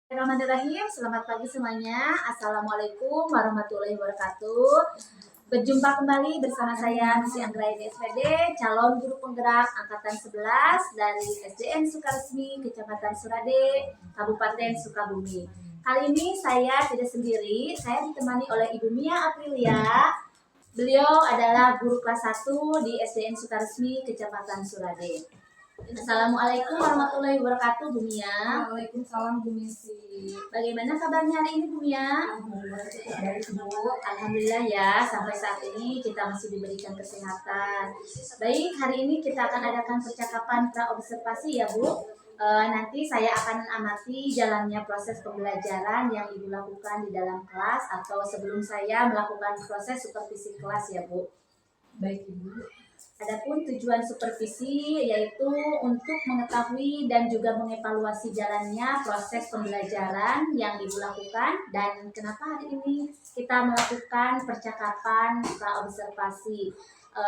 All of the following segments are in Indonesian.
Bismillahirrahmanirrahim. Selamat pagi semuanya. Assalamualaikum warahmatullahi wabarakatuh. Berjumpa kembali bersama saya Misi Anggraini SPD, calon guru penggerak angkatan 11 dari SDN Sukaresmi, Kecamatan Surade, Kabupaten Sukabumi. Kali ini saya tidak sendiri, saya ditemani oleh Ibu Mia Aprilia. Beliau adalah guru kelas 1 di SDN Sukaresmi, Kecamatan Surade. Assalamualaikum warahmatullahi wabarakatuh, Bu Mia. Waalaikumsalam, Bu Misi. Bagaimana kabarnya hari ini, Bu Mia? Alhamdulillah cukup baik, Bu. Alhamdulillah ya, sampai saat ini kita masih diberikan kesehatan. Baik, hari ini kita akan adakan percakapan pra-observasi ya, Bu. Nanti saya akan amati jalannya proses pembelajaran yang Ibu lakukan di dalam kelas atau sebelum saya melakukan proses supervisi kelas ya, Bu. Baik, Ibu. Adapun tujuan supervisi yaitu untuk mengetahui dan juga mengevaluasi jalannya proses pembelajaran yang Ibu lakukan dan kenapa hari ini kita melakukan percakapan pra-observasi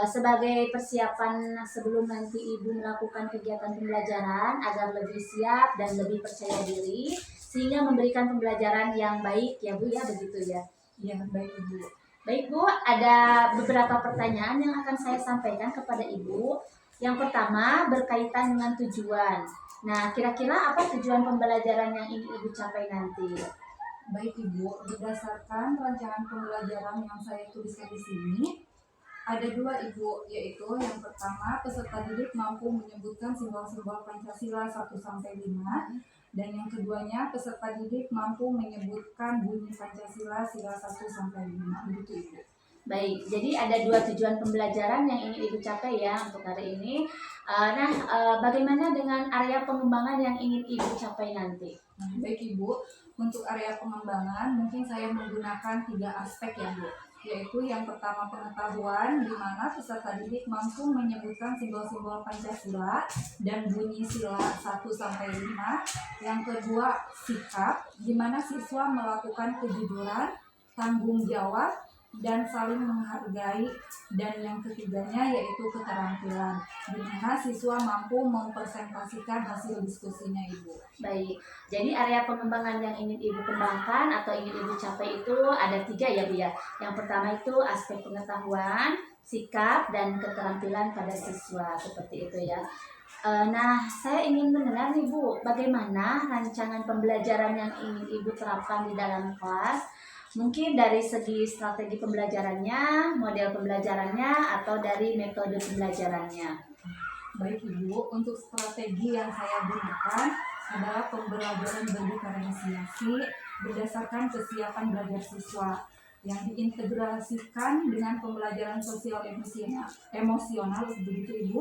sebagai persiapan sebelum nanti Ibu melakukan kegiatan pembelajaran agar lebih siap dan lebih percaya diri sehingga memberikan pembelajaran yang baik ya Bu ya, begitu ya. Ya, baik, Ibu. Baik Bu, ada beberapa pertanyaan yang akan saya sampaikan kepada Ibu. Yang pertama berkaitan dengan tujuan. Nah, kira-kira apa tujuan pembelajaran yang ingin Ibu capai nanti? Baik, Ibu. Berdasarkan rancangan pembelajaran yang saya tuliskan di sini, ada dua, Ibu, yaitu yang pertama, peserta didik mampu menyebutkan simbol-simbol Pancasila 1-5, dan yang keduanya, peserta didik mampu menyebutkan bunyi Pancasila sila 1-5. Begitu, Ibu. Baik, jadi ada dua tujuan pembelajaran yang ingin Ibu capai ya untuk hari ini. Bagaimana dengan area pengembangan yang ingin Ibu capai nanti? Baik, Ibu, untuk area pengembangan mungkin saya menggunakan 3 aspek ya, Bu. Yaitu yang pertama pengetahuan, di mana peserta didik mampu menyebutkan simbol-simbol Pancasila dan bunyi sila 1-5. Yang kedua sikap, di mana siswa melakukan kejujuran, tanggung jawab, dan saling menghargai. Dan yang ketiganya yaitu keterampilan, di mana siswa mampu mempresentasikan hasil diskusinya, Ibu. Baik, jadi area pengembangan yang ingin Ibu kembangkan atau ingin Ibu capai itu ada 3 ya Bu ya. Yang pertama itu aspek pengetahuan, sikap, dan keterampilan pada siswa, seperti itu ya. Nah, saya ingin mendengar nih Bu, bagaimana rancangan pembelajaran yang ingin Ibu terapkan di dalam kelas? Mungkin dari segi strategi pembelajarannya, model pembelajarannya, atau dari metode pembelajarannya. Baik, Ibu, untuk strategi yang saya gunakan adalah pembelajaran berdiferensiasi berdasarkan kesiapan belajar siswa yang diintegrasikan dengan pembelajaran sosial emosional, begitu, Ibu.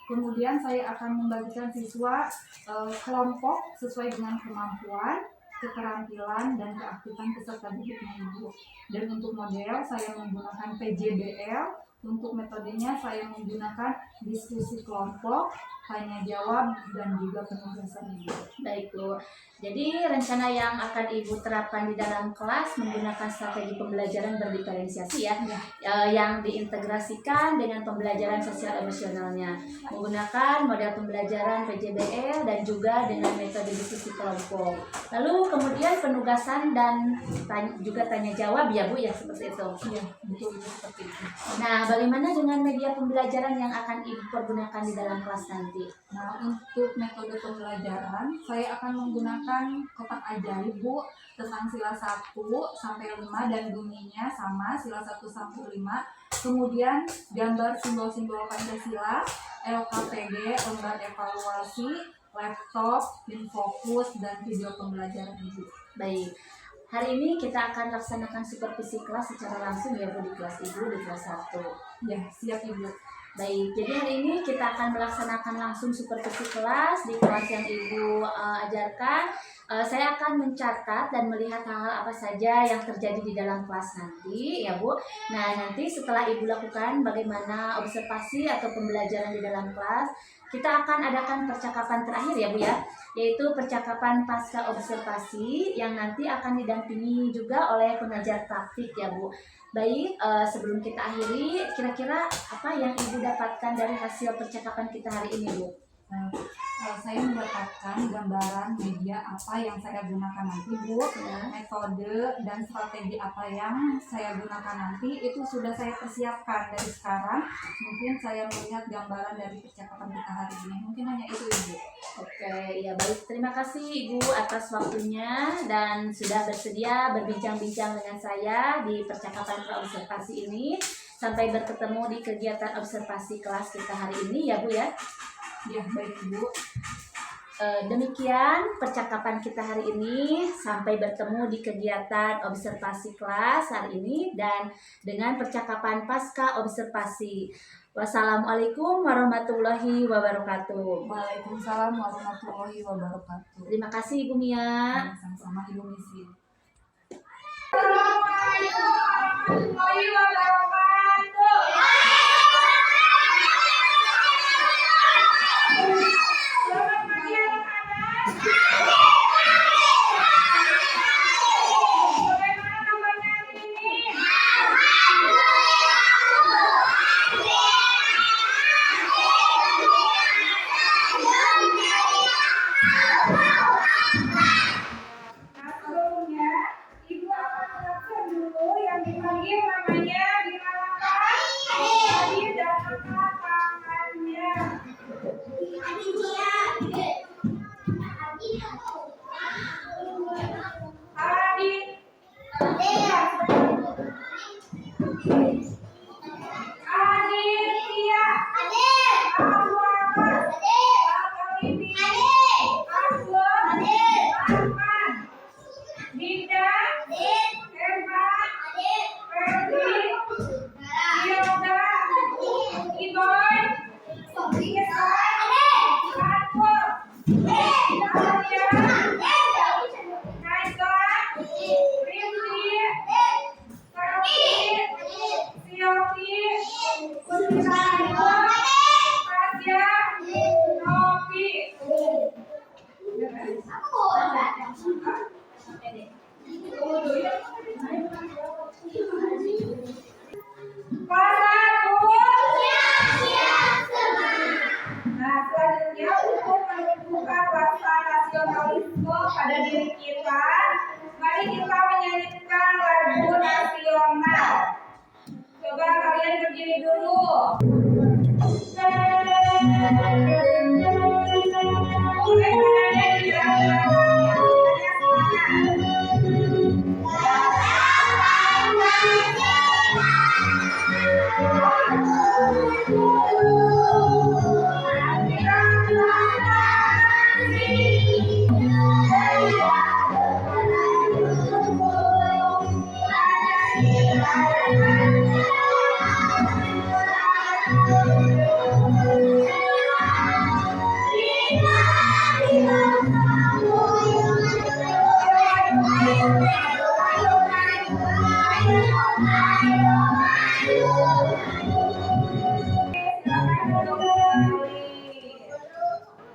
Kemudian saya akan membagikan siswa kelompok sesuai dengan kemampuan, keterampilan, dan keaktifan peserta didiknya, Ibu. Dan untuk model saya menggunakan PJBL. Untuk metodenya saya menggunakan diskusi kelompok, tanya jawab, dan juga penugasan, Ibu. Baik Bu, jadi rencana yang akan Ibu terapkan di dalam kelas menggunakan strategi pembelajaran berdiferensiasi ya, yang diintegrasikan dengan pembelajaran sosial emosionalnya, menggunakan model pembelajaran PJBL dan juga dengan metode diskusi kelompok. Lalu kemudian penugasan dan juga tanya jawab ya Bu ya, seperti itu. Iya, betul, seperti itu. Nah, bagaimana dengan media pembelajaran yang akan Ibu pergunakan di dalam kelas nanti? Nah, untuk metode pembelajaran, saya akan menggunakan kotak ajaib, Bu, tentang sila 1-5 dan bunyinya sama, sila 1-5. Kemudian gambar simbol-simbol Pancasila, LKPD, lembar evaluasi, laptop, infokus, dan video pembelajaran, Ibu. Baik, hari ini kita akan laksanakan supervisi kelas secara langsung ya Bu, di kelas Ibu, di kelas 1. Ya, siap, Ibu. Baik, jadi hari ini kita akan melaksanakan langsung supervisi kelas di kelas yang Ibu ajarkan. Saya akan mencatat dan melihat hal-hal apa saja yang terjadi di dalam kelas nanti ya Bu. Nah, nanti setelah Ibu lakukan bagaimana observasi atau pembelajaran di dalam kelas, kita akan adakan percakapan terakhir ya Bu ya, yaitu percakapan pasca observasi yang nanti akan didampingi juga oleh pengajar praktik ya Bu. Baik, sebelum kita akhiri, kira-kira apa yang Ibu dapatkan dari hasil percakapan kita hari ini, Bu? Nah, saya mendapatkan gambaran media apa yang saya gunakan nanti, Bu. Metode dan strategi apa yang saya gunakan nanti itu sudah saya persiapkan dari sekarang. Mungkin saya melihat gambaran dari percakapan kita hari ini. Mungkin hanya itu, Ibu. Oke, ya baik. Terima kasih Ibu atas waktunya dan sudah bersedia berbincang-bincang dengan saya di percakapan praobservasi ini. Sampai bertemu di kegiatan observasi kelas kita hari ini ya Bu ya. Ya, baik Ibu. Demikian percakapan kita hari ini. Sampai bertemu di kegiatan observasi kelas hari ini dan dengan percakapan pasca observasi. Wassalamualaikum warahmatullahi wabarakatuh. Waalaikumsalam warahmatullahi wabarakatuh. Terima kasih Ibu Mia. Sama-sama Ibu Misi. Assalamualaikum warahmatullahi wabarakatuh. Selamat pagi anak-anak. Bagaimana kabarnya hari ini? Nah, sebelumnya Ibu akan mengajar dulu yang dipanggil namanya dimakan tadi dan angkat tangannya. Adit, Aditya, Ahmad, Akalibi, Aslam, Ahmad, Dinda, Emma, Ferdi, Yoga, Iboy, Isan, Atwa, Dahlia, Naisa, Rimli, Sarati, Siopi, Kusinayo, Asya, Nopi. Nah, selanjutnya untuk menumbuhkan rasa nasionalisme pada diri kita, mari kita menyanyikan lagu nasional. Coba kalian berdiri dulu. Boleh tangannya digerak-gerak.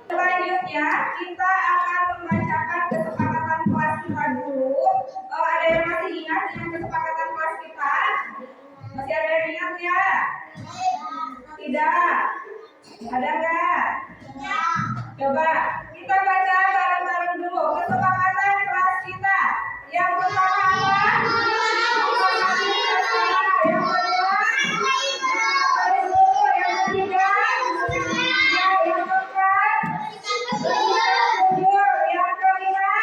Selanjutnya kita akan membacakan kesepakatan kelas kita dulu. Ada yang masih ingat dengan kesepakatan kelas kita? Masih ada yang ingat ya? Tidak? Ada nggak? Coba kita baca bareng-bareng dulu kesepakatan kelas kita. Yang pertama apa? Yang kedua? Yang ketiga? Yang keempat? Yang kelima?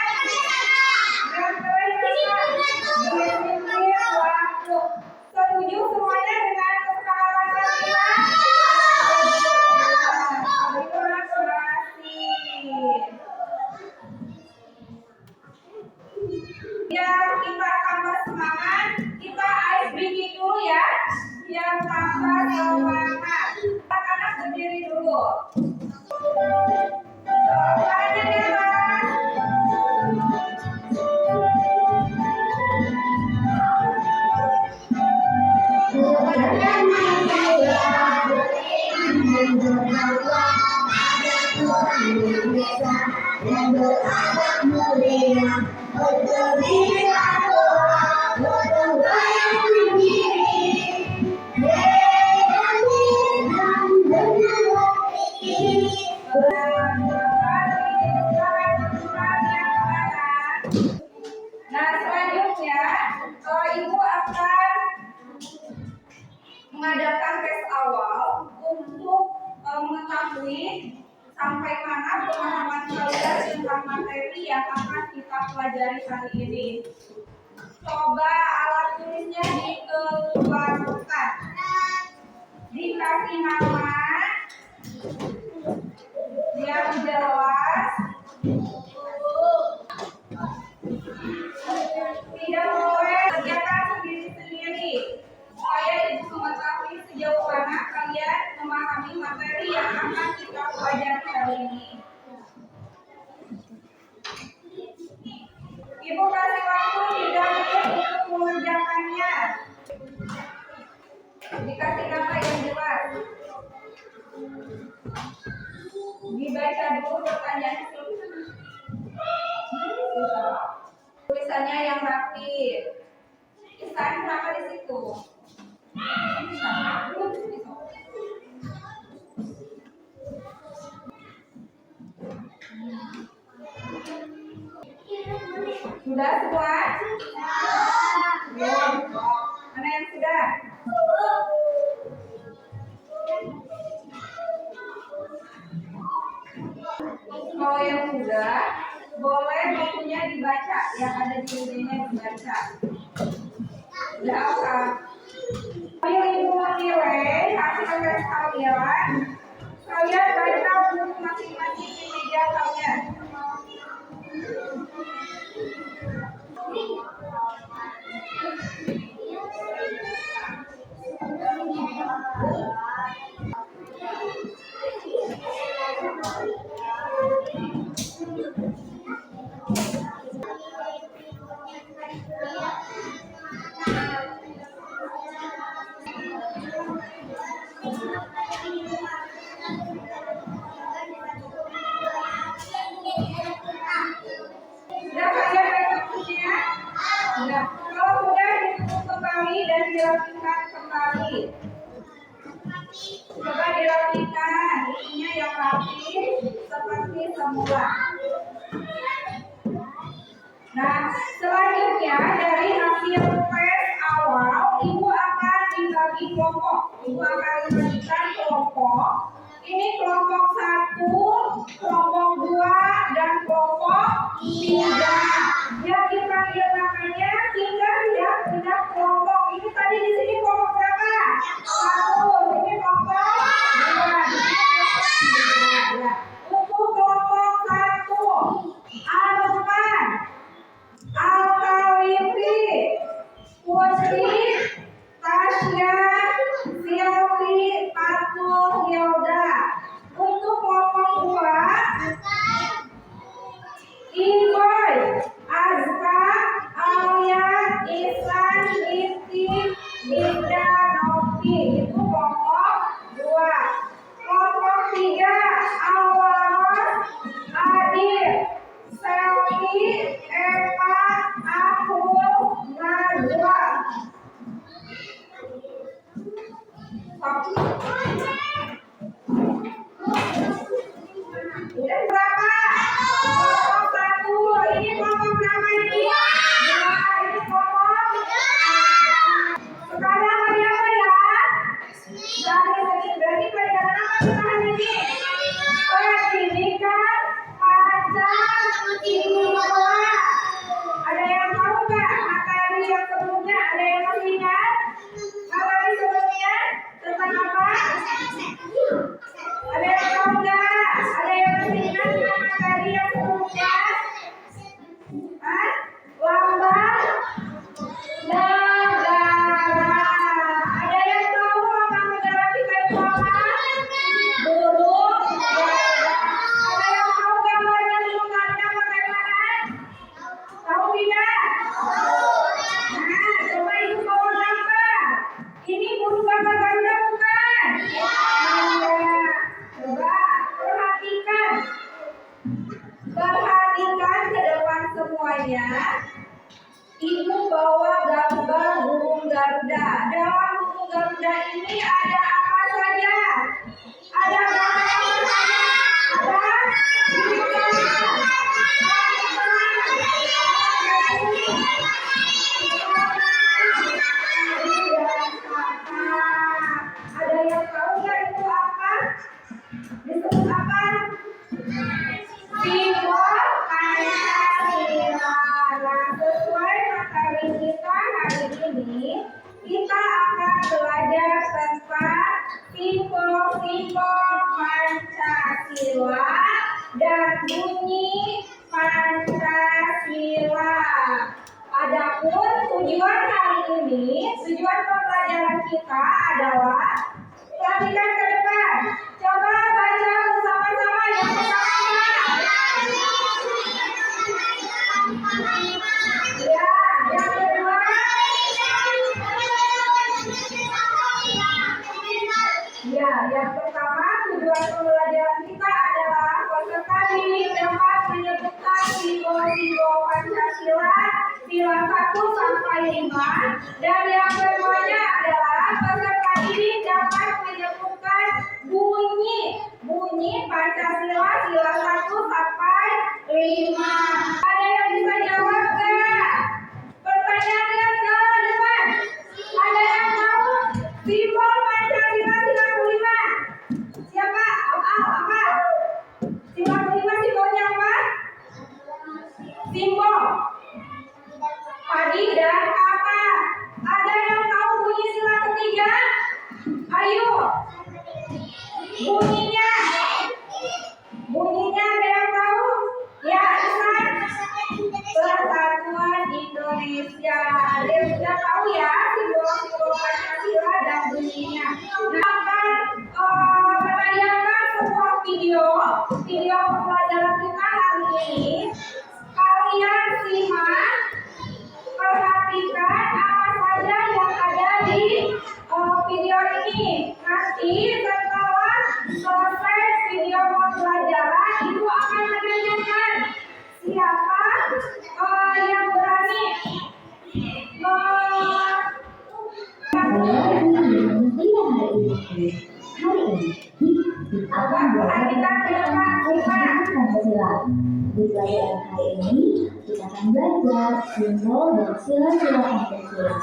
Yang terakhir? Waktu. Setuju semuanya dengan kesepakatan kelas kita? Terima kasih. Biar kita tambah semangat, kita ice breaking dulu ya. Biar tambah semangat. Anak-anak berdiri dulu. Tangannya di atas. Dan beradab mulia, bergembira doa, berdoa yang tinggi. Nah, selanjutnya Ibu akan mengadakan tes awal untuk mengetahui sampai mana pemahaman kalian tentang materi yang akan kita pelajari hari ini. Coba alat tulisnya dikeluarkan. Dikasih nama yang jelas. Tidak boleh kerjakan sendiri-sendiri. Supaya Ibu mengetahui sejauh mana kalian memahami materi yang akan kita pelajari hari ini. Ibu kasih waktu 3 menit untuk mengerjakannya. Dikasih nama yang jelas. Dibaca dulu pertanyaan tulisannya yang rapi. Desain kenapa di situ? Sudah semua? Belum. Mana yang sudah? Kalau yang sudah, boleh bukunya dibaca, yang ada di meja dibaca. Sudah apa? Ayo Ibu menilai hasil tes kalian. Kalian baca buku masing-masing di meja kalian. Sudah kalian baca bukunya? Sudah. Kalau sudah ditutup kembali dan dirapikan kembali. Coba dirapikan, bukunya yang rapi seperti semula. Nah, selanjutnya dari hasil tes awal, Ibu akan dibagi kelompok. Ibu akan memberikan kelompok. Ini kelompok 1, kelompok 2, dan kelompok 3. Yang dipanggil namanya tidak kelompok. Ini tadi di sini kelompok berapa? 1. Ini kelompok 2. Ya. Untuk kelompok 1, Arman, Alkawitri, Putri, Tasya, Silvi, Fatul, Hilda. Untuk kelompok 2, Iboy, Azka, Alia, Isan, Riti, Linda, Novi. Itu kelompok 2. Kelompok 3, Alwaros, Adil, Selvi, Eva, Ahul, Najwa. Udah berapa? Kelompok 1. Ini kelompok berapa ini? 2. Ini kelompok. Sekarang hari apa ya? Berarti pelajaran apa kita hari ini? Pendidikan Pancasila. Ada yang tahu nggak materi yang sebelumnya? Ada yang masih ingat? Materi sebelumnya tentang apa? Ada yang tahu nggak? Ada yang masih ingat materi yang sebelumnya? Hah? Lambang negara. Ada yang tahu lambang negara kita itu apa? Burung gagak. Ada yang tahu gambarnya burung gagak bagaimana? Tahu tidak? Nah, coba Ibu bawa gambar. Ini burung gagak ganda bukan? Iya. Coba perhatikan. Perhatikan ke depan semuanya. Ibu bawa gambar burung Garuda. Dalam burung Garuda ini ada apa saja? Ada gambar apa saja? Ada Adapun tujuan hari ini, tujuan pembelajaran kita adalah perhatikan ke depan. Coba baca bersama-sama yang pertama. Ya, yang kedua. Ya, yang pertama tujuan pembelajaran kita adalah peserta didik dapat menyebutkan simbol-simbol Pancasila sila 1 sampai 5, dan yang keduanya adalah peserta didik dapat menyebutkan bunyi Pancasila sila 1 sampai 5. Ada yang bisa jawab nggak? Pertanyaannya ke depan. Ada yang tahu simbol Pancasila sila kelima? Siapa? Apa? Sila kelima simbolnya apa? Simbol padi dan kapas. Ada yang tahu bunyi sila ketiga? Ayo. Bunyinya ada yang tahu? Ya, Ustaz. Persatuan Indonesia. Ada yang sudah tahu ya simbol-simbol Pancasila dan bunyinya. Nah, akan menayangkan sebuah video pembelajaran kita hari ini. Kalian simak, perhatikan apa saja yang ada di video ini. Nanti setelah selesai video pembelajaran, ibu akan menanyakan siapa yang berani perhatikan ke depan. Pancasila. Di pelajaran hari ini kita akan belajar simbol dan sila-sila Pancasila.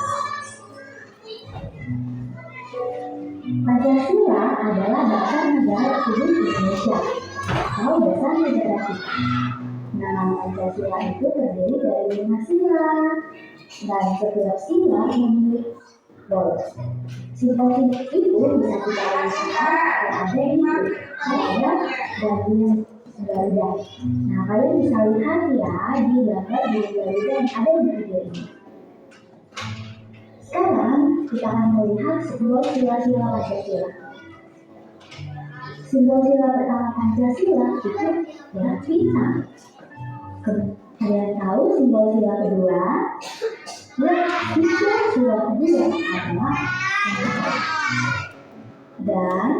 Pancasila adalah dasar negara Republik Indonesia atau dasar negara kita. Nama Pancasila itu terdiri dari 5 sila dan setiap sila memiliki simbol. Simbol-simbol itu bisa kita lihat ada di dan Garuda. Nah, kalian bisa lihat ya di gambar di Garuda yang ada di video ini. Sekarang kita akan melihat simbol sila-sila Pancasila. Simbol sila pertama Pancasila itu adalah bintang. Kalian tahu simbol sila kedua? Ya, simbol sila kedua adalah dan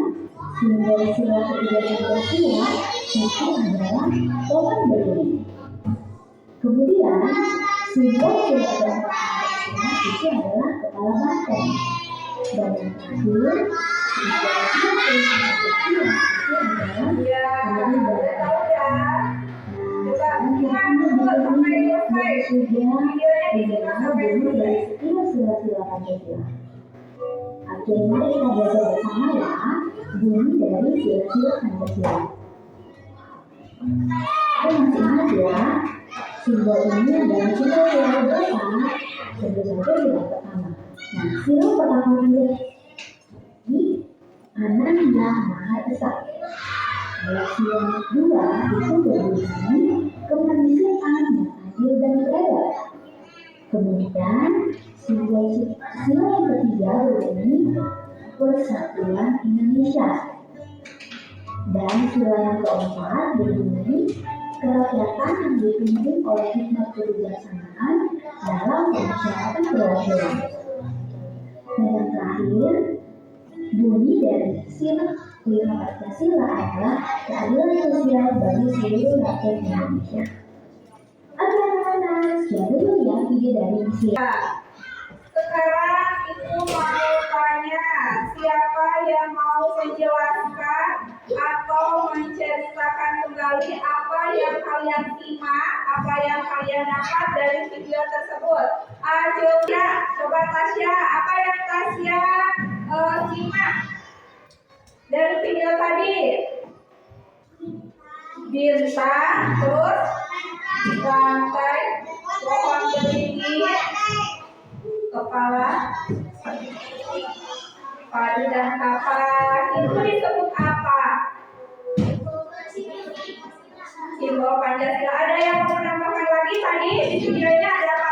simbol sila ketiga Pancasila itu adalah pohon beringin. Kemudian simbol sila keempat Pancasila itu adalah kepala banteng. Dan yang terakhir simbol sila Pancasila itu adalah tali barat. Sila-sila Pancasila. Oke, mari kita belajar bersama ya bunyi dari sila-sila Pancasila. Kita masih ingat ya, simbol ini adalah simbol sila bersama. Tentu saja sila pertama. Nah, sila pertama ini Ananda Maha Esa. Sila kedua itu berbunyi kemanusiaan yang adil dan beradab. Kemudian simbol sila yang ketiga berbunyi Persatuan Indonesia. Dan sila yang keempat berbunyi kerakyatan yang dipimpin oleh hikmat kebijaksanaan dalam persyaratan perwakilan. Dan yang terakhir, bunyi dari sila kelima Pancasila adalah keadilan sosial bagi seluruh rakyat Indonesia. Oke anak-anak, sekian dulu ya video dari sila. Sekarang Ibu mau tanya, siapa yang mau menjelaskan atau menceritakan kembali apa yang kalian simak, apa yang kalian dapat dari video tersebut? Coba Tasya, apa yang Tasya simak dari video tadi? Bintang, terus lantai, pohon beringin, kepala, padi dan kapas. Itu disebut apa? Simbol Pancasila. Ada yang mau menambahkan lagi tadi di videonya ada apa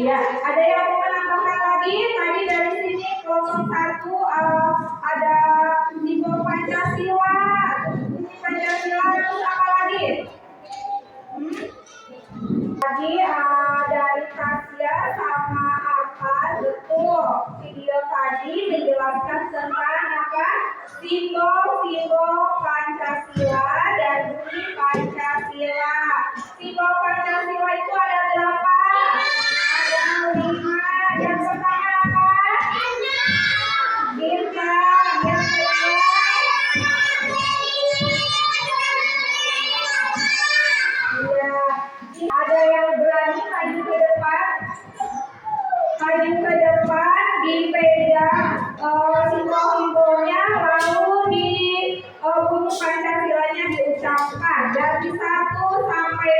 Iya, ada yang mau menambahkan lagi? Tadi dari sini kelompok 1 ada simbol Pancasila. Ini Pancasila terus apa lagi? Lagi dari Tasya sama Arfan, betul. Video tadi menjelaskan tentang apa? Simbol-simbol Pancasila dan bunyi Pancasila. Simbol Pancasila itu ada berapa? Ada 5. Yang pertama apa? Bintang. Yang kedua iya. Ada yang berani maju ke depan? Maju ke depan, dipegang simbol-simbolnya, lalu di bunyi Pancasilanya diucapkan dari 1 sampai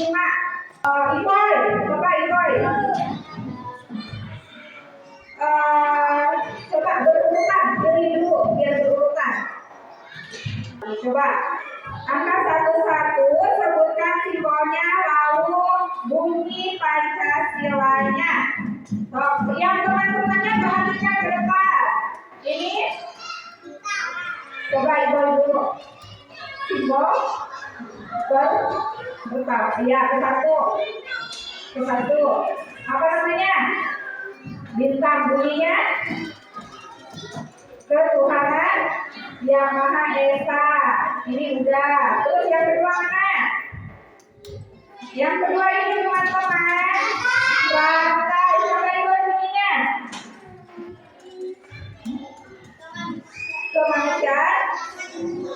5. Iboy, coba Iboy. Coba berurutan, beri dulu biar berurutan. Coba angka 1-1, sebutkan simbolnya lalu bunyi Pancasilanya. Yang teman-temannya perhatikan ke depan. Ini coba Iboy dulu. Simbol berurutan. Iya, ke satu. Apa namanya? Bintang, bunyinya ketuhanan yang Maha Esa. Ini udah. Terus yang kedua mana? Yang kedua ini teman-teman. Rantai. Coba Ibu bunyinya. Kemanusiaan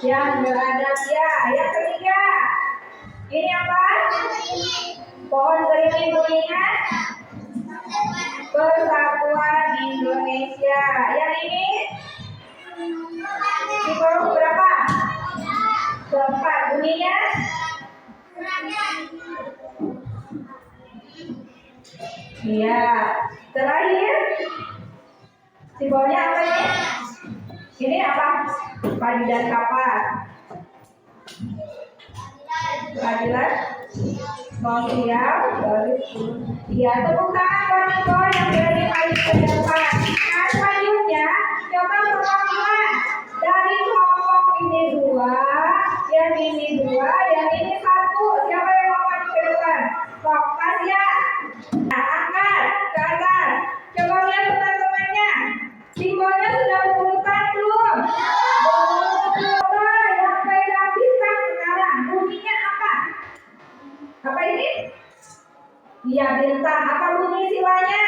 yang beradab ya. Yang ketiga. Ini apa? Pohon beringin bunyinya. Persatuan Indonesia. Yang ini simbol berapa? Keempat. Bunyinya iya. Terakhir simbolnya apa ini? Ini apa? Padi dan kapas. Keadilan sosial dari iya. Tepuk tangan buat Ibu yang berani maju ke depan. Nah, selanjutnya coba perwakilan dari kelompok ini 2, yang ini 2, yang ini 1. Siapa yang mau maju ke depan? Sok, Tasya. Nah, angkat ke atas. Coba lihat teman-temannya. Simbolnya sudah berurutan belum? Coba yang pegang bintang sekarang. Bunyinya apa? Apa ini? Iya, bintang. Apa bunyi silanya?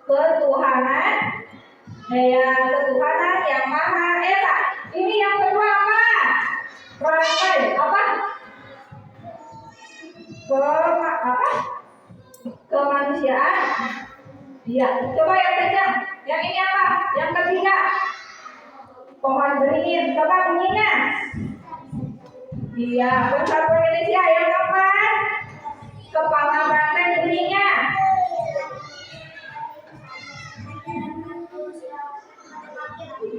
Ketuhanan. Ketuhanan yang Maha Esa. Ini yang kedua apa? Rantai. Apa? Kemanusiaan. Iya. Coba yang pegang. Yang ini apa? Yang ketiga. Pohon beringin. Coba bunyinya. Iya. Persatuan Indonesia. Yang keempat. Kepala banteng bunyinya.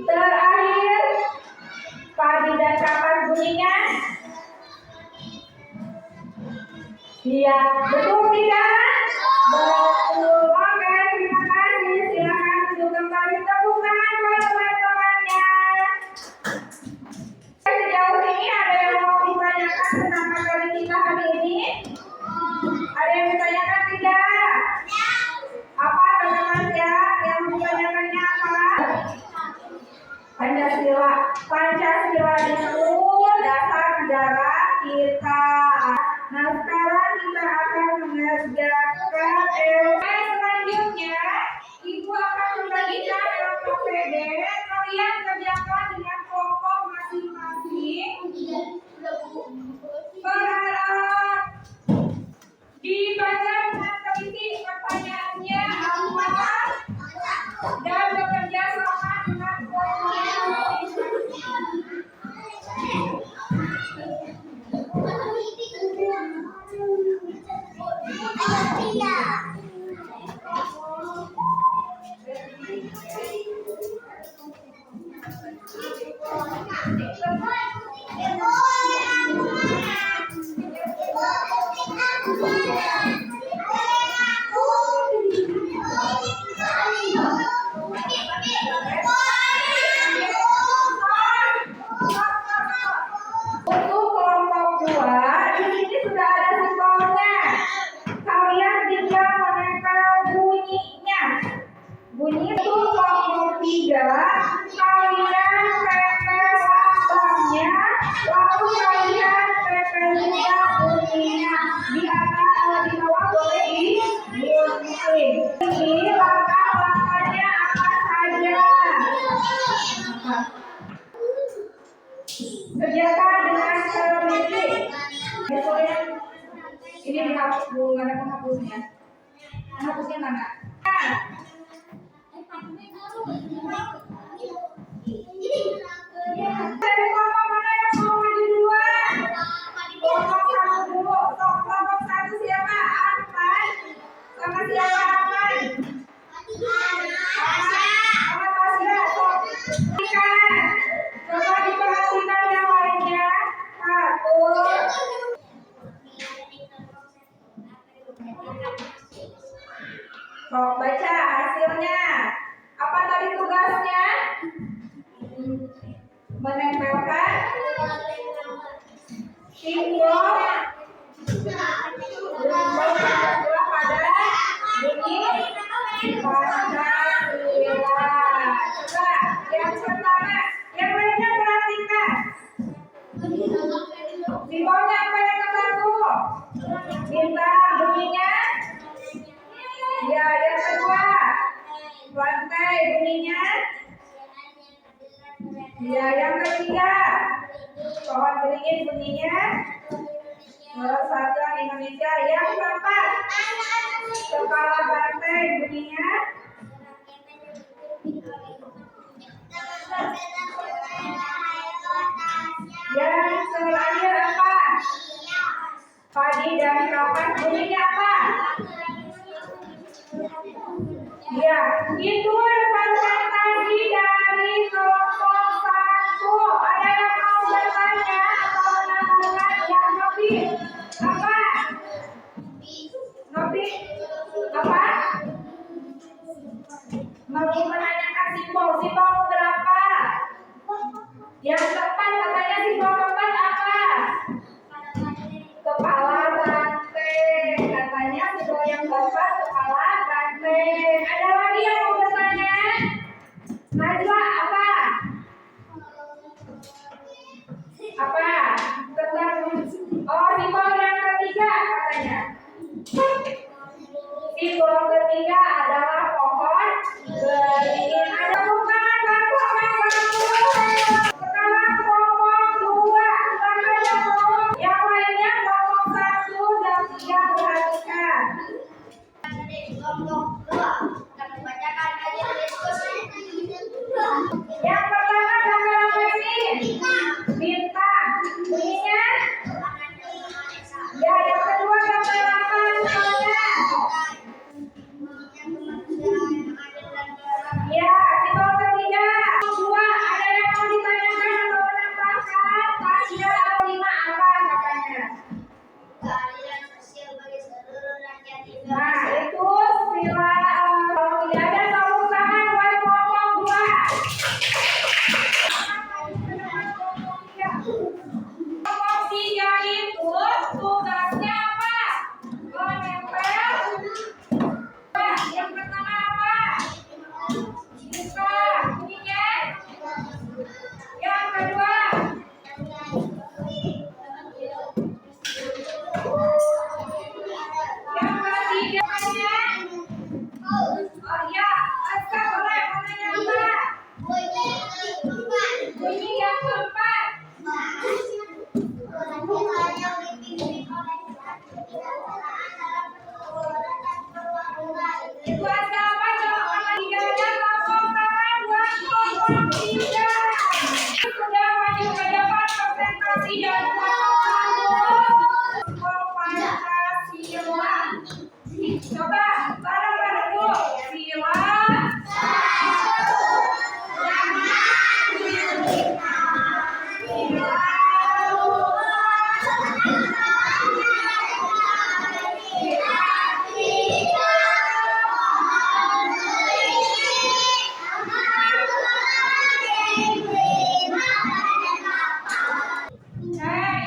Terakhir. Padi dan kapas bunyinya. Iya, betul tidak? Betul. Oke, terima kasih. Silakan duduk kembali. Tepuk tangan buat teman-temannya. Sejauh ini ada yang mau ditanyakan tentang materi kita hari ini? Ada yang ditanyakan tidak? Hapusnya mana? Dari kelompok mana yang mau maju duluan? Kelompok satu dulu. Sok, kelompok satu siapa? Arfan. Sama siapa Arfan? Sama Tasya. Sok. Coba diperhatikan yang lainnya. Satu. Sok baca hasilnya. Apa tadi tugasnya? Menempelkan simbol pada bunyi Pancasila. Coba yang pertama, yang lainnya perhatikan. Simbolnya apa yang ke-1? Bintang, bunyinya. Ya, yang kedua. Lantai, bunyinya. Ya, yang ketiga. Pohon beringin, bunyinya. Persatuan Indonesia. Yang keempat. Kepala banteng, bunyinya. Yang terakhir apa? Padi dan kapas, bunyinya apa? Ya, itu presentasi dari kelompok 1. Ada yang mau bertanya atau menambahkan? Yang Nopi apa? Nopi apa? Mau menanyakan simbol berapa? Yang keempat katanya simbol keempat apa? Kepala banteng. Katanya simbol yang keempat kepala banteng. Ada lagi yang mau bertanya? Najwa apa? Apa? Tentang simbol yang ketiga katanya. Simbol ketiga adalah pohon beringin. Ada bukan bantu apa yang bantu? Sekarang kelompok 2. Silakan yang kelompok yang lainnya kelompok 1 dan 3 perhatikan. Yang pertama gambar apa ini? Bintang. Bunyinya? Ya, yang kedua gambar apa misalnya? Ya, simbol ketiga. 2, ada yang mau ditanyakan atau menambahkan? Tasya 5 apa katanya? Nah, itu sila kalau tidak ada tepuk tangan buat kelompok 2. Kelompok 3 itu tugasnya apa? Menempel. Yang pertama apa? Buka. Bunyinya. Yang kedua. Yang ketiganya. Oh ya, Aska boleh menanya apa? Bunyi yang keempat. Itu ada apa? Jawaban tidak ada. Tepuk tangan buat kelompok 3. Sudah maju ke depan presentasi dari kelompok 1. Pancasila. Coba bareng-bareng dulu. Sila.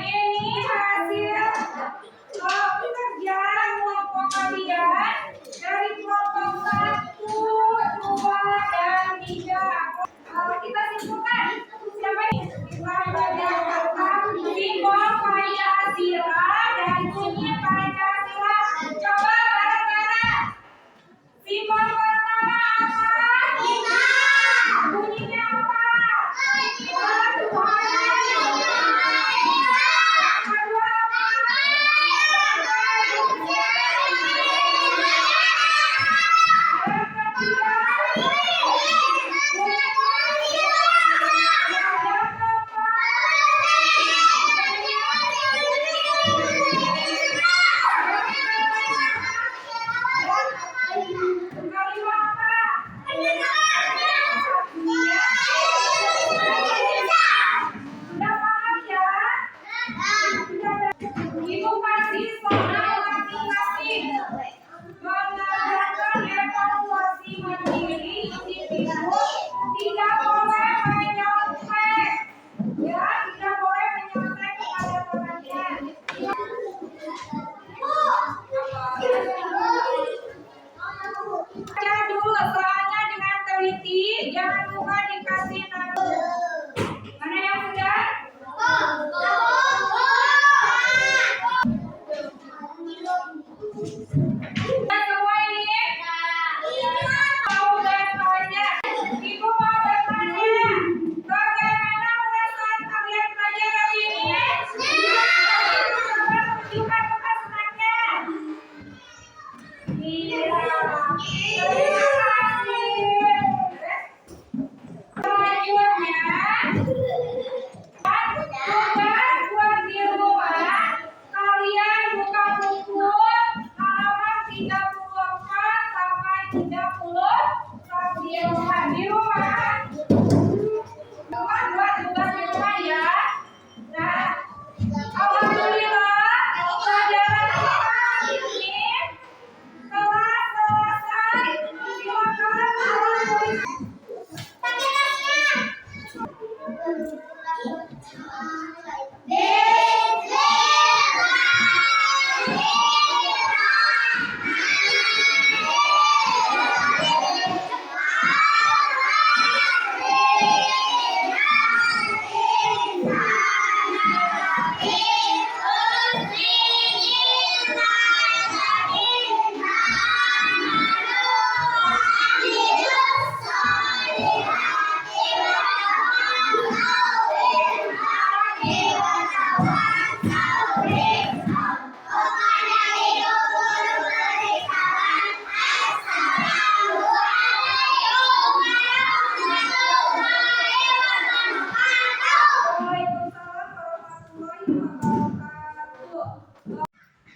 Ini hasil pekerjaan kelompok kalian dari 30 kalau di rumah buat tugas di rumah ya. Nah, alhamdulillah pelajaran ini telah selesai. Silakan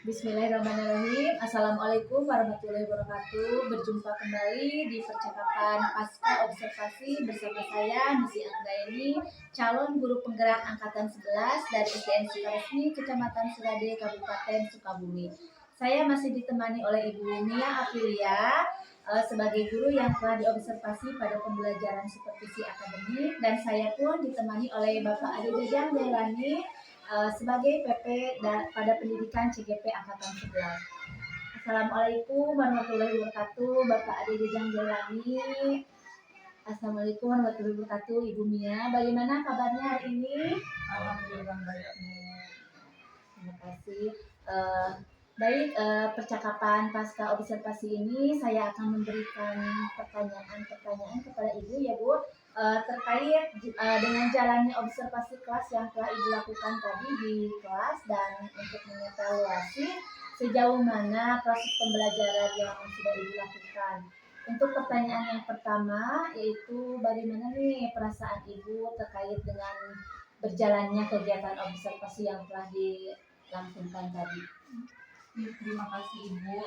Bismillahirrahmanirrahim. Assalamualaikum warahmatullahi wabarakatuh. Berjumpa kembali di percakapan pasca observasi bersama saya Misi Anggraini, calon guru penggerak angkatan 11 dari SDN Sukaresmi, Kecamatan Surade, Kabupaten Sukabumi. Saya masih ditemani oleh Ibu Mia Aprilia sebagai guru yang telah diobservasi pada pembelajaran supervisi akademik, dan saya pun ditemani oleh Bapak Ade Jajang Jailani sebagai PP pada pendidikan CGP angkatan 11. Assalamualaikum warahmatullahi wabarakatuh, Bapak Ade Jajang Jailani. Assalamualaikum warahmatullahi wabarakatuh, Ibu Mia. Bagaimana kabarnya hari ini? Alhamdulillah baik. Terima kasih. Baik, percakapan pasca observasi ini saya akan memberikan pertanyaan-pertanyaan kepada Ibu ya Bu, terkait dengan jalannya observasi kelas yang telah Ibu lakukan tadi di kelas, dan untuk mengevaluasi sejauh mana proses pembelajaran yang sudah Ibu lakukan. Untuk pertanyaan yang pertama yaitu bagaimana nih perasaan Ibu terkait dengan berjalannya kegiatan observasi yang telah dilangsungkan tadi? Terima kasih Ibu.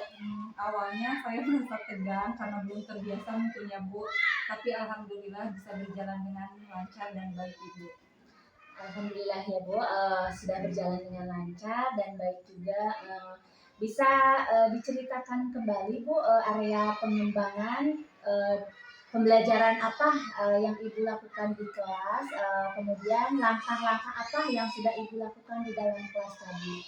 Awalnya saya merasa tegang karena belum terbiasa mungkin ya Bu, tapi alhamdulillah bisa berjalan dengan lancar dan baik Ibu. Alhamdulillah ya Bu, sudah berjalan dengan lancar dan baik juga. Bisa diceritakan kembali Bu, area pengembangan pembelajaran apa yang Ibu lakukan di kelas, kemudian langkah-langkah apa yang sudah Ibu lakukan di dalam kelas tadi?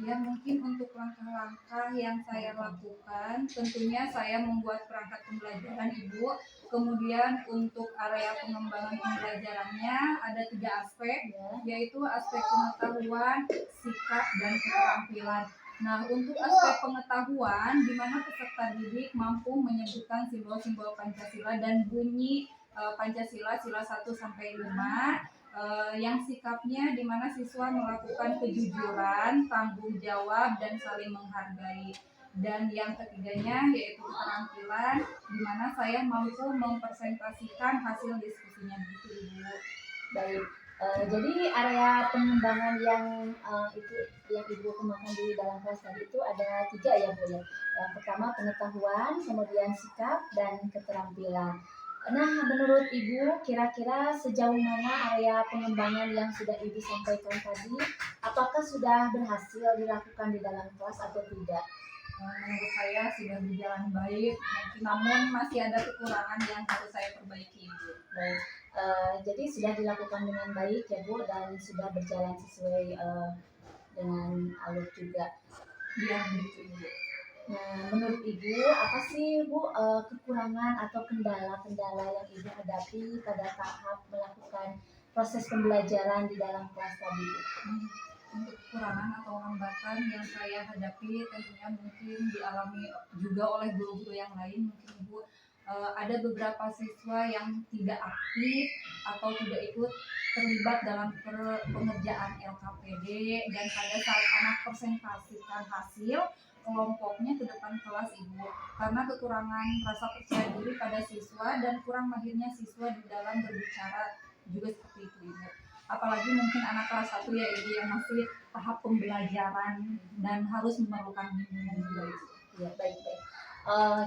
Ya, mungkin untuk langkah-langkah yang saya lakukan, tentunya saya membuat perangkat pembelajaran Ibu. Kemudian untuk area pengembangan pembelajarannya ada 3 aspek, yaitu aspek pengetahuan, sikap, dan keterampilan. Nah, untuk aspek pengetahuan, di mana peserta didik mampu menyebutkan simbol-simbol Pancasila dan bunyi Pancasila sila 1 sampai 5. Yang sikapnya di mana siswa melakukan kejujuran, tanggung jawab, dan saling menghargai. Dan yang ketiganya yaitu keterampilan, di mana saya mampu mempresentasikan hasil diskusinya gitu Ibu. Baik, jadi area pengembangan yang Ibu kembangkan di dalam kelas tadi itu ada 3 ya Bu ya. Yang pertama pengetahuan, kemudian sikap, dan keterampilan. Nah, menurut Ibu, kira-kira sejauh mana area pengembangan yang sudah Ibu sampaikan tadi, apakah sudah berhasil dilakukan di dalam kelas atau tidak? Menurut saya sudah berjalan baik, namun masih ada kekurangan yang harus saya perbaiki Ibu. Baik, jadi sudah dilakukan dengan baik ya Bu, dan sudah berjalan sesuai dengan alur juga. Iya begitu Ibu. Nah, menurut Ibu, apa sih Bu kekurangan atau kendala-kendala yang Ibu hadapi pada tahap melakukan proses pembelajaran di dalam kelas tadi? Untuk kekurangan atau hambatan yang saya hadapi tentunya mungkin dialami juga oleh guru-guru yang lain mungkin Ibu. Ada beberapa siswa yang tidak aktif atau tidak ikut terlibat dalam pengerjaan LKPD, dan pada saat anak presentasikan hasil kelompoknya ke depan kelas Ibu, karena kekurangan rasa percaya diri pada siswa dan kurang mahirnya siswa di dalam berbicara juga seperti itu Ibu. Apalagi mungkin anak kelas 1 ya Ibu, yang masih tahap pembelajaran dan harus memerlukan bimbingan juga Ibu. Ya, baik-baik.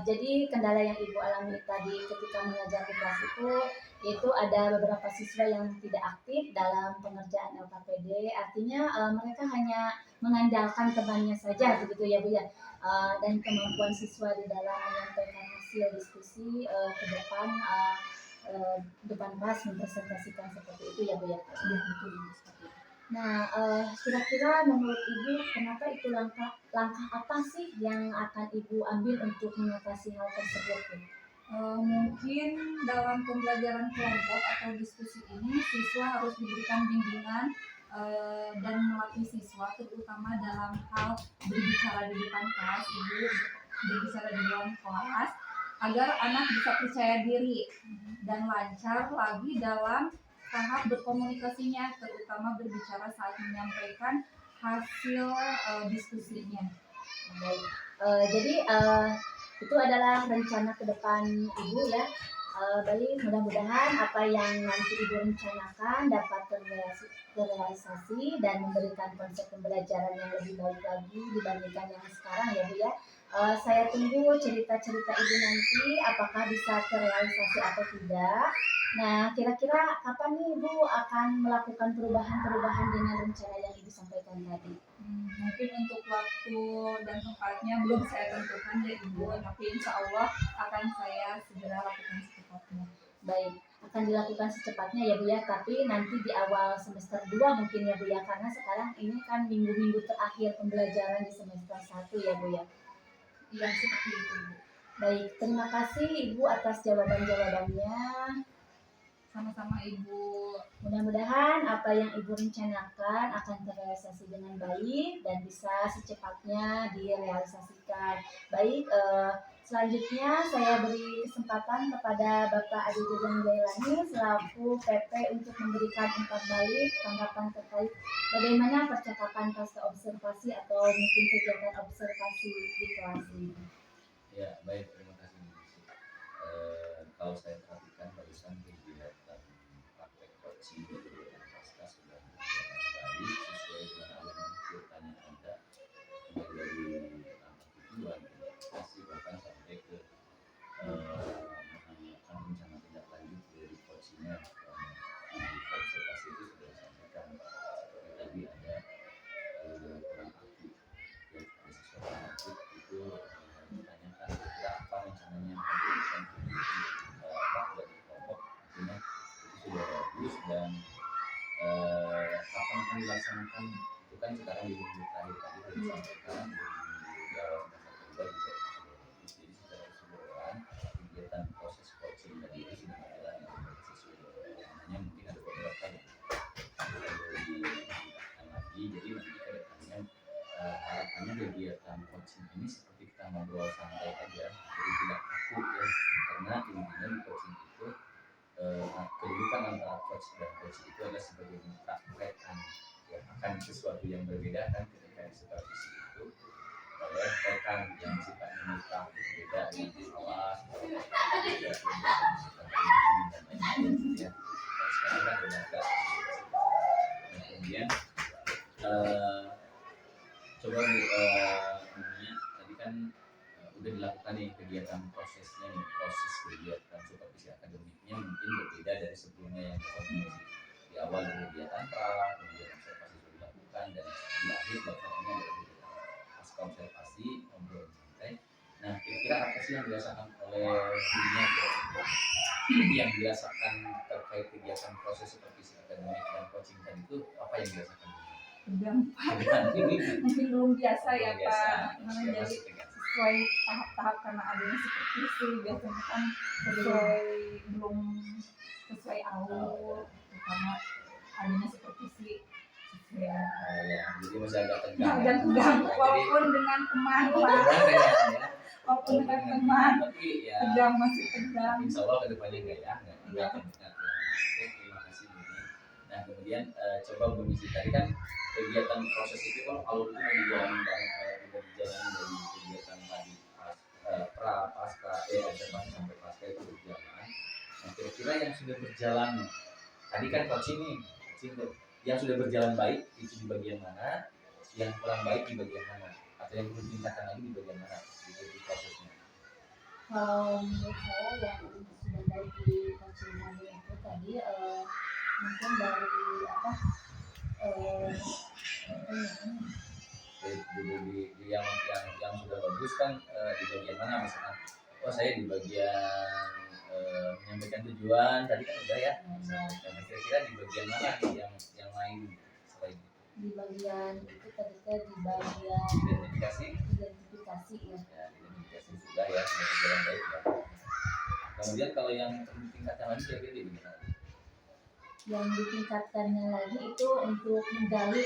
Jadi kendala yang Ibu alami tadi ketika mengajar di kelas itu ada beberapa siswa yang tidak aktif dalam pengerjaan LKPD. Artinya mereka hanya mengandalkan temannya saja begitu ya Bu ya. Dan kemampuan siswa di dalam menyampaikan hasil diskusi ke depan kelas mempresentasikan seperti itu ya Bu ya. Ya betul Ibu seperti itu. Nah, kira-kira menurut Ibu kenapa itu langkah apa sih yang akan Ibu ambil untuk mengatasi hal tersebut Bu? Mungkin dalam pembelajaran kelompok atau diskusi ini siswa harus diberikan bimbingan dan melatih siswa terutama dalam hal berbicara di depan kelas, berbicara di dalam kelas agar anak bisa percaya diri dan lancar lagi dalam tahap berkomunikasinya, terutama berbicara saat menyampaikan hasil diskusinya. Baik. Jadi itu adalah rencana ke depan Ibu ya. Baik, mudah-mudahan apa yang nanti Ibu rencanakan dapat terrealisasi dan memberikan konsep pembelajaran yang lebih baik lagi dibandingkan yang sekarang ya Bu ya. Saya tunggu cerita-cerita Ibu nanti apakah bisa terrealisasi atau tidak. Nah, kira-kira kapan nih Ibu akan melakukan perubahan-perubahan dengan rencana yang Ibu sampaikan tadi? Mungkin untuk waktu dan tempatnya belum saya tentukan ya Ibu, tapi insya Allah akan saya segera lakukan secepatnya. Baik, akan dilakukan secepatnya ya Bu ya, tapi nanti di awal semester 2 mungkin ya Bu ya, karena sekarang ini kan minggu-minggu terakhir pembelajaran di semester 1 ya Bu ya. Iya seperti itu Ibu. Baik, terima kasih Ibu atas jawaban-jawabannya. Sama-sama Ibu. Mudah-mudahan apa yang Ibu rencanakan akan terrealisasi dengan baik dan bisa secepatnya direalisasikan. Baik, selanjutnya saya beri kesempatan kepada Bapak Adi Jujang Jailani selaku PP untuk memberikan umpan balik tanggapan terkait bagaimana percakapan pasca observasi atau mungkin kegiatan observasi di kelas ini. Ya, baik, terima kasih Bu Desi. Kalau saya perhatikan barusan kegiatan praktek coaching dan kegiatan pasca sudah berjalan baik sesuai dengan alur ceritanya Anda, mulai dari langkah tujuan, implementasi bahkan sampai ke menanyakan rencana tindak lanjut dari coachingnya. Di observasi itu sudah disampaikan seperti tadi ada kurang aktif, ya, ada siswa kurang aktif itu ditanyakan kira apa rencananya yang akan dilakukan dari kelompok, artinya itu sudah bagus dan kapan akan dilaksanakan itu kan sekarang di minggu terakhir tadi sudah disampaikan di awal semester kedua juga itu sudah bagus. Jadi secara keseluruhan kegiatan proses coaching tadi itu sudah berjalan dengan baik sesuai namanya. Mungkin ada beberapa yang perlu ditingkatkan lagi, jadi nanti ke depannya harapannya kegiatan coaching ini seperti kita ngobrol santai aja, jadi tidak kaku ya, karena intinya di coaching itu kedudukan antara coach dan coach itu adalah sebagai mempraktekkan ya, akan sesuatu yang berbeda kan ketika di supervisi itu oleh rekan yang sifatnya mutlak berbeda dengan awas dan lain-lain ya. Sekarang kan lembaga kemudian coba Bu, namanya tadi kan udah dilakukan nih kegiatan prosesnya nih, proses kegiatan supervisi akademiknya mungkin berbeda dari sebelumnya yang dilakukan di awal dari kegiatan pra, kemudian observasi sudah dilakukan dan di akhir bahkannya ada kegiatan pasca observasi ngobrol santai. Nah, kira-kira apa sih yang dirasakan oleh dirinya yang dirasakan terkait kegiatan proses supervisi akademik dan coaching tadi itu apa yang dirasakan? Mungkin belum biasa ya Pak, jadi sesuai tahap-tahap karena adanya seperti itu biasanya kan belum sesuai alur karena adanya seperti ya, jadi masih agak tegang walaupun dengan teman walaupun dengan teman tapi ya tegang masih tegang. Insya Allah kedepannya enggak akan dekat ya. Oke, terima kasih Bu. Nah kemudian coba Bu Nisi tadi kan kegiatan proses itu kan alur itu udah dijalani banget, udah dijalani dari kegiatan tadi pra pasca observasi sampai pasca itu berjalan. Nah kira-kira yang sudah berjalan tadi kan coaching nih, tuh yang sudah berjalan baik itu di bagian mana, yang kurang baik di bagian mana, atau yang perlu ditingkatkan lagi di bagian mana gitu di prosesnya. Kalau menurut saya yang sudah baik di coaching kami itu tadi mungkin dari apa di yang sudah bagus kan di bagian mana misalkan oh saya di bagian menyampaikan tujuan tadi kan udah ya dan kira-kira di bagian mana nih yang lain selain di bagian itu tadi teh di bagian identifikasi identifikasi ya. ya identifikasi sudah ya sudah berjalan baik ya kemudian kalau yang tingkatkan lagi kira-kira di mana Yang ditingkatkannya lagi itu untuk menggali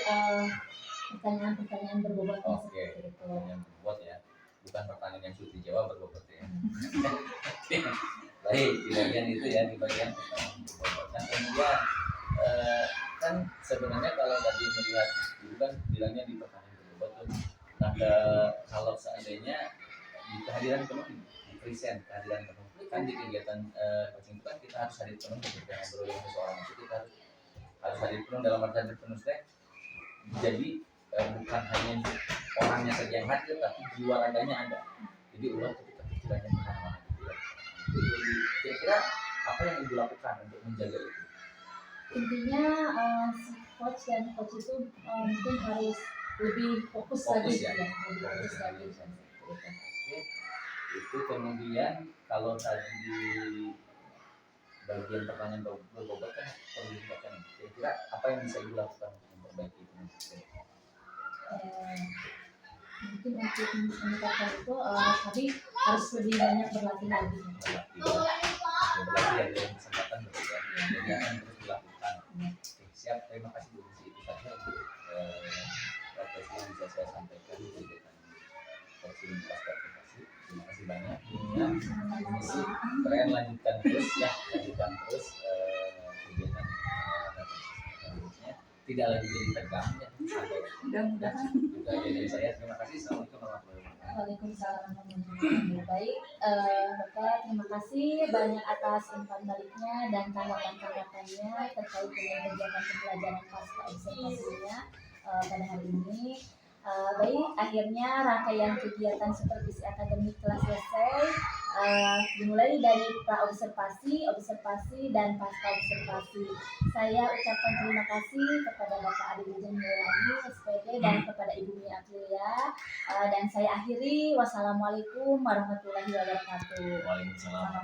pertanyaan-pertanyaan berbobotnya oke seperti itu. yang berbuat ya bukan pertanyaan yang sulit dijawab berbobot ya baik di bagian itu ya di bagian pertanyaan berbobot nah kemudian kan sebenarnya kalau tadi melihat itu kan bilangnya di pertanyaan berbobot tuh nah kalau seandainya di kehadiran penuh di present kehadiran penuh kan di kegiatan coaching itu kan kita harus hadir penuh ketika ngobrol dengan seseorang itu kita harus hadir penuh dalam arti hadir penuh teh jadi bukan hanya orangnya saja yang hadir tapi jiwa raganya ada jadi ulah ketika pikirannya kemana-mana gitu ya jadi kira-kira apa yang ibu lakukan untuk menjaga itu Intinya si coach dan coach itu mungkin harus lebih fokus Fokus lagi ya? ya, lebih fokus Fokus lagi lagi. seperti itu. Oke, itu kemudian kalau tadi di bagian pertanyaan berbobot kan perlu dibaca nih. Kira-kira apa yang bisa dilakukan untuk memperbaiki itu? Eh, Mungkin untuk meningkatkan itu tapi harus lebih banyak berlatih lagi. Berlatih, berlatih ya dalam kesempatan berbeda. Jadi akan terus dilakukan. Oke, siap. Terima kasih Bu Lucy. Itu saja untuk refleksi yang bisa saya sampaikan di kegiatan coaching pasca advokasi. Terima kasih banyak. Ya, misi keren lanjutkan terus ya, lanjutkan terus kegiatan selanjutnya. Tidak lagi jadi tegang ya. Sampai Mudah-mudahan juga dari saya. Terima kasih. Assalamualaikum warahmatullahi wabarakatuh. Waalaikumsalam warahmatullahi wabarakatuh. Baik, Bapak terima kasih banyak atas umpan baliknya dan tanggapan-tanggapannya terkait dengan kegiatan pembelajaran pasca observasinya pada hari ini. Baik, akhirnya rangkaian kegiatan supervisi akademik telah selesai. Dimulai dari pra-observasi, observasi, dan pasca observasi. Saya ucapkan terima kasih kepada Bapak Adi Wijaya Mulani, SPD, dan kepada Ibu Mia Aprilia. Dan saya akhiri, wassalamualaikum warahmatullahi wabarakatuh. Waalaikumsalam.